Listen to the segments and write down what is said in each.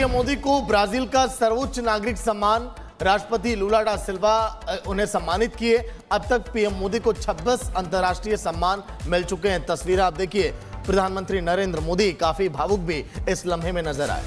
PM Modi को Brazil का सर्वोच्च नागरिक सम्मान राष्ट्रपति लुला डा सिल्वा उन्हें सम्मानित किए। अब तक पीएम मोदी को 26 अंतर्राष्ट्रीय सम्मान मिल चुके हैं। तस्वीर आप देखिए। प्रधानमंत्री नरेंद्र मोदी काफी भावुक भी इस लम्हे में नजर आए।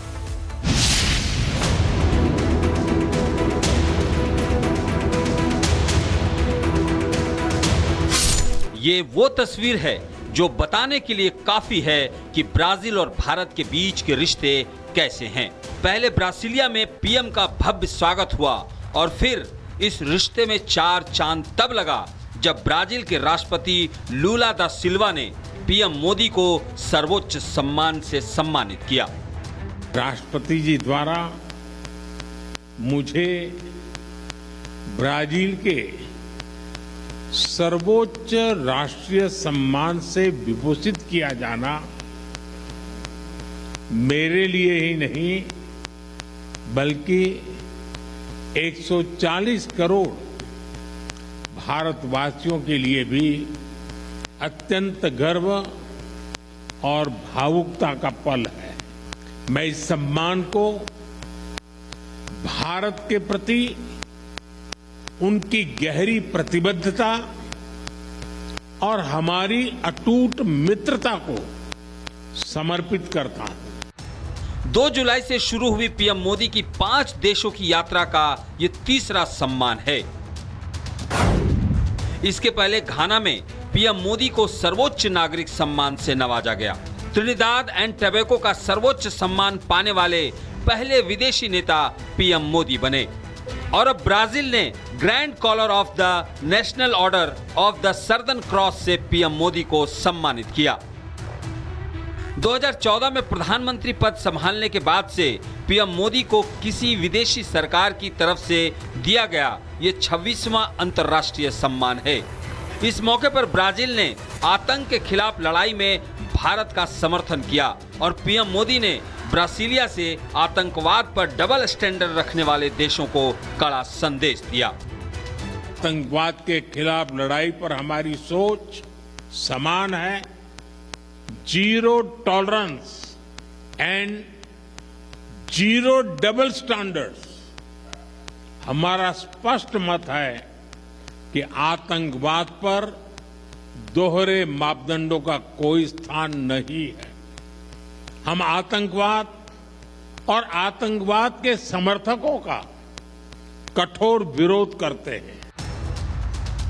ये वो तस्वीर है जो बताने के लिए काफी है कि ब्राजील और भारत के बीच के रिश्ते कैसे हैं। पहले ब्रासीलिया में पीएम का भव्य स्वागत हुआ और फिर इस रिश्ते में 4 चांद तब लगा जब ब्राजील के राष्ट्रपति लुला दा सिल्वा ने पीएम मोदी को सर्वोच्च सम्मान से सम्मानित किया। राष्ट्रपति जी द्वारा मुझे ब्राजील के सर्वोच्च राष्ट्रीय सम्मान से विभूषित किया जाना मेरे लिए ही नहीं बल्कि 140 करोड़ भारतवासियों के लिए भी अत्यंत गर्व और भावुकता का पल है। मैं इस सम्मान को भारत के प्रति उनकी गहरी प्रतिबद्धता और हमारी अटूट मित्रता को समर्पित करता हूं। 2 जुलाई से शुरू हुई पीएम मोदी की 5 देशों की यात्रा का ये तीसरा सम्मान है। इसके पहले घाना में पीएम मोदी को सर्वोच्च नागरिक सम्मान से नवाजा गया। त्रिनिदाद एंड टोबैगो का सर्वोच्च सम्मान पाने वाले पहले विदेशी नेता पीएम मोदी बने। और अब ब्राजील ने grand collar of the national order of the southern cross से पीएम मोदी को सम्मानित किया। 2014 में प्रधानमंत्री पद संभालने के बाद से पीएम मोदी को किसी विदेशी सरकार की तरफ से दिया गया ये 26वां अंतर्राष्ट्रीय सम्मान है। इस मौके पर ब्राजील ने आतंक के खिलाफ लड़ाई में भारत का समर्थन किया और पीएम मोदी ने ब्रासीलिया से आतंकवाद पर डबल स्टैंडर्ड रखने वाले देशों को कड़ा संदेश दिया। आतंकवाद के खिलाफ लड़ाई पर हमारी सोच समान है। Zero tolerance and zero double standards. हमारा स्पष्ट मत है कि आतंकवाद पर दोहरे मापदंडों का कोई स्थान नहीं है। हम आतंकवाद और आतंकवाद के समर्थकों का कठोर विरोध करते हैं।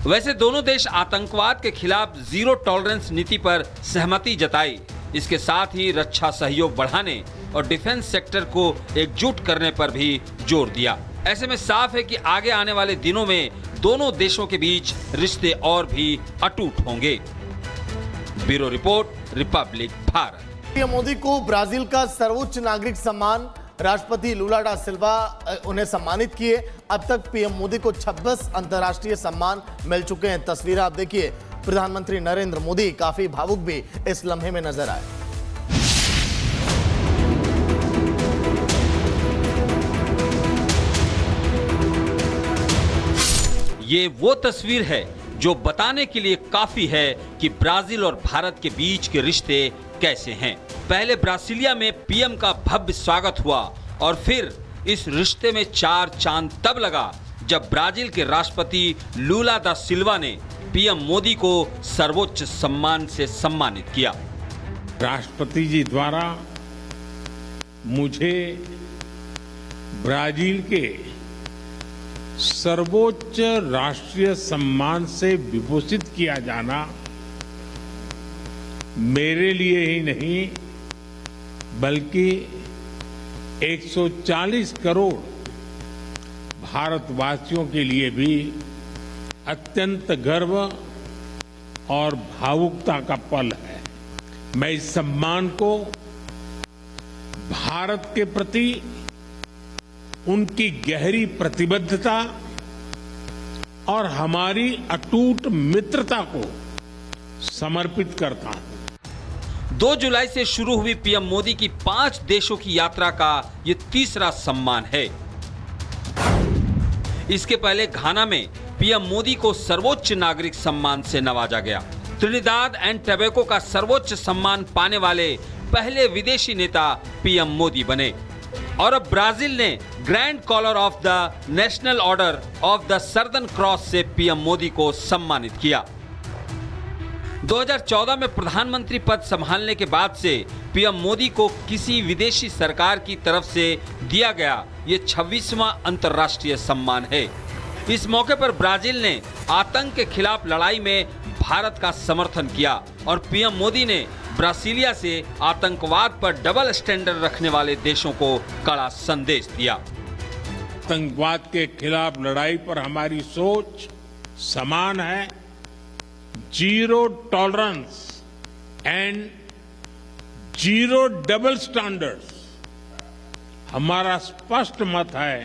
वैसे दोनों देश आतंकवाद के खिलाफ जीरो टॉलरेंस नीति पर सहमति जताई। इसके साथ ही रक्षा सहयोग बढ़ाने और डिफेंस सेक्टर को एकजुट करने पर भी जोर दिया। ऐसे में साफ है कि आगे आने वाले दिनों में दोनों देशों के बीच रिश्ते और भी अटूट होंगे। Bureau report, Republic Bharat. PM Modi को ब्राजील का सर्वोच्च नागरिक सम्मान राष्ट्रपति लुला डा सिल्वा उन्हें सम्मानित किए। अब तक पीएम मोदी को 26 अंतर्राष्ट्रीय सम्मान मिल चुके हैं। तस्वीर आप देखिए। प्रधानमंत्री नरेंद्र मोदी काफी भावुक भी इस लम्हे में नजर आए। ये वो तस्वीर है जो बताने के लिए काफी है कि ब्राजील और भारत के बीच के रिश्ते कैसे हैं। पहले ब्रासीलिया में पीएम का भव्य स्वागत हुआ और फिर इस रिश्ते में 4 चांद तब लगा जब ब्राजील के राष्ट्रपति लुला दा सिल्वा ने पीएम मोदी को सर्वोच्च सम्मान से सम्मानित किया। राष्ट्रपति जी द्वारा मुझे ब्राजील के सर्वोच्च राष्ट्रीय सम्मान से विभूषित किया जाना मेरे लिए ही नहीं बल्कि 140 करोड़ भारतवासियों के लिए भी अत्यंत गर्व और भावुकता का पल है। मैं इस सम्मान को भारत के प्रति उनकी गहरी प्रतिबद्धता और हमारी अटूट मित्रता को समर्पित करता हूं। 2 जुलाई से शुरू हुई पीएम मोदी की 5 देशों की यात्रा का ये तीसरा सम्मान है। इसके पहले घाना में पीएम मोदी को सर्वोच्च नागरिक सम्मान से नवाजा गया। त्रिनिदाद एंड टोबैगो का सर्वोच्च सम्मान पाने वाले पहले विदेशी नेता पीएम मोदी बने। और अब ब्राजील ने grand collar of the national order of the southern cross से पीएम मोदी को सम्मानित किया। 2014 में प्रधानमंत्री पद संभालने के बाद से पीएम मोदी को किसी विदेशी सरकार की तरफ से दिया गया ये 26वां अंतर्राष्ट्रीय सम्मान है। इस मौके पर ब्राजील ने आतंक के खिलाफ लड़ाई में भारत का समर्थन किया और पीएम मोदी ने ब्रासीलिया से आतंकवाद पर डबल स्टैंडर्ड रखने वाले देशों को कड़ा संदेश दिया। आतंकवाद के खिलाफ लड़ाई पर हमारी सोच समान है। Zero tolerance and zero double standards. हमारा स्पष्ट मत है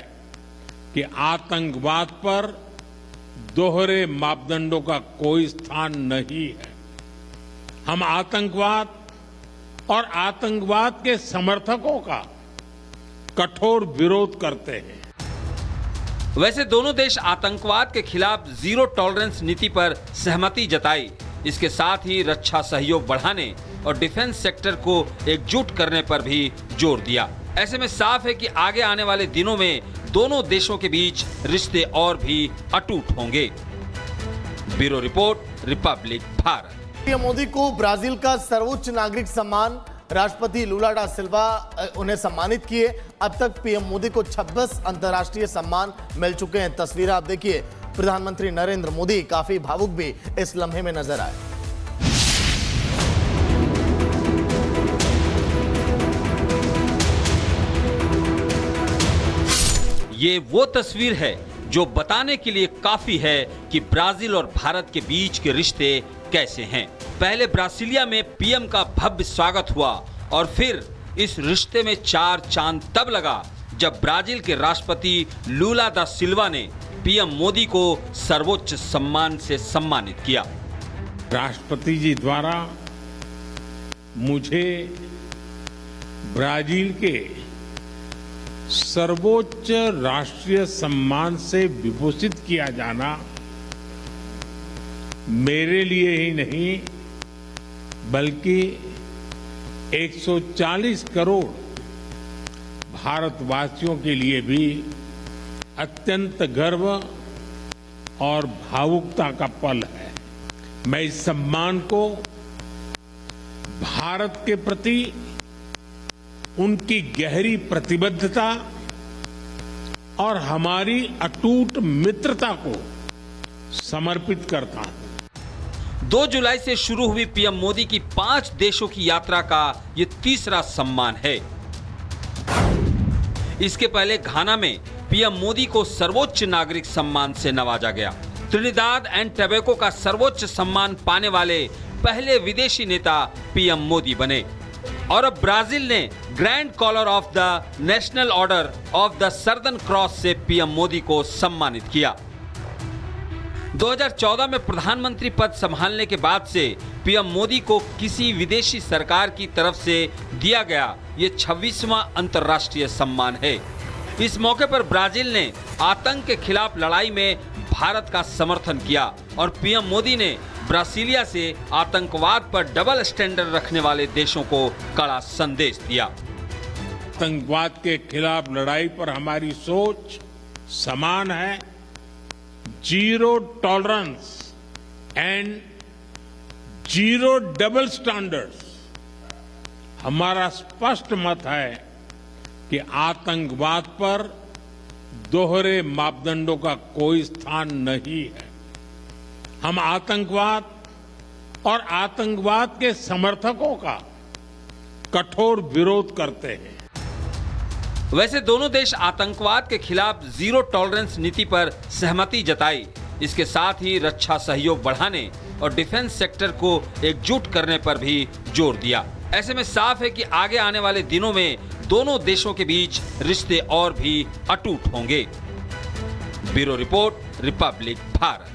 कि आतंकवाद पर दोहरे मापदंडों का कोई स्थान नहीं है। हम आतंकवाद और आतंकवाद के समर्थकों का कठोर विरोध करते हैं। वैसे दोनों देश आतंकवाद के खिलाफ जीरो टॉलरेंस नीति पर सहमति जताई। इसके साथ ही रक्षा सहयोग बढ़ाने और डिफेंस सेक्टर को एकजुट करने पर भी जोर दिया। ऐसे में साफ है कि आगे आने वाले दिनों में दोनों देशों के बीच रिश्ते और भी अटूट होंगे। Bureau report, Republic Bharat. PM Modi को ब्राजील का सर्वोच्च नागरिक सम्मान राष्ट्रपति लूला डा सिल्वा उन्हें सम्मानित किए। अब तक पीएम मोदी को 26 अंतर्राष्ट्रीय सम्मान मिल चुके हैं। तस्वीरें आप देखिए। प्रधानमंत्री नरेंद्र मोदी काफी भावुक भी इस लम्हे में नजर आए। ये वो तस्वीर है जो बताने के लिए काफी है कि ब्राजील और भारत के बीच के रिश्ते कैसे हैं। पहले ब्रासीलिया में पीएम का भव्य स्वागत हुआ और फिर इस रिश्ते में 4 चांद तब लगा जब ब्राजील के राष्ट्रपति लूला दा सिल्वा ने पीएम मोदी को सर्वोच्च सम्मान से सम्मानित किया। राष्ट्रपति जी द्वारा मुझे ब्राजील के सर्वोच्च राष्ट्रीय सम्मान से विभूषित किया जाना मेरे लिए ही नहीं बल्कि 140 करोड़ भारतवासियों के लिए भी अत्यंत गर्व और भावुकता का पल है। मैं इस सम्मान को भारत के प्रति उनकी गहरी प्रतिबद्धता और हमारी अटूट मित्रता को समर्पित करता हूं। 2 जुलाई से शुरू हुई पीएम मोदी की 5 देशों की यात्रा का ये तीसरा सम्मान है। इसके पहले घाना में पीएम मोदी को सर्वोच्च नागरिक सम्मान से नवाजा गया। त्रिनिदाद एंड टोबैगो का सर्वोच्च सम्मान पाने वाले पहले विदेशी नेता पीएम मोदी बने। और अब ब्राजील ने grand collar of the national order of the southern cross से पीएम मोदी को सम्मानित किया। 2014 में प्रधानमंत्री पद संभालने के बाद से पीएम मोदी को किसी विदेशी सरकार की तरफ से दिया गया ये 26वां अंतर्राष्ट्रीय सम्मान है। इस मौके पर ब्राजील ने आतंक के खिलाफ लड़ाई में भारत का समर्थन किया और पीएम मोदी ने ब्रासीलिया से आतंकवाद पर डबल स्टैंडर्ड रखने वाले देशों को कड़ा संदेश दिया। आतंकवाद के खिलाफ लड़ाई पर हमारी सोच समान है। Zero tolerance and zero double standards. हमारा स्पष्ट मत है कि आतंकवाद पर दोहरे मापदंडों का कोई स्थान नहीं है। हम आतंकवाद और आतंकवाद के समर्थकों का कठोर विरोध करते हैं। वैसे दोनों देश आतंकवाद के खिलाफ जीरो टॉलरेंस नीति पर सहमति जताई। इसके साथ ही रक्षा सहयोग बढ़ाने और डिफेंस सेक्टर को एकजुट करने पर भी जोर दिया। ऐसे में साफ है कि आगे आने वाले दिनों में दोनों देशों के बीच रिश्ते और भी अटूट होंगे। Bureau report, Republic Bharat.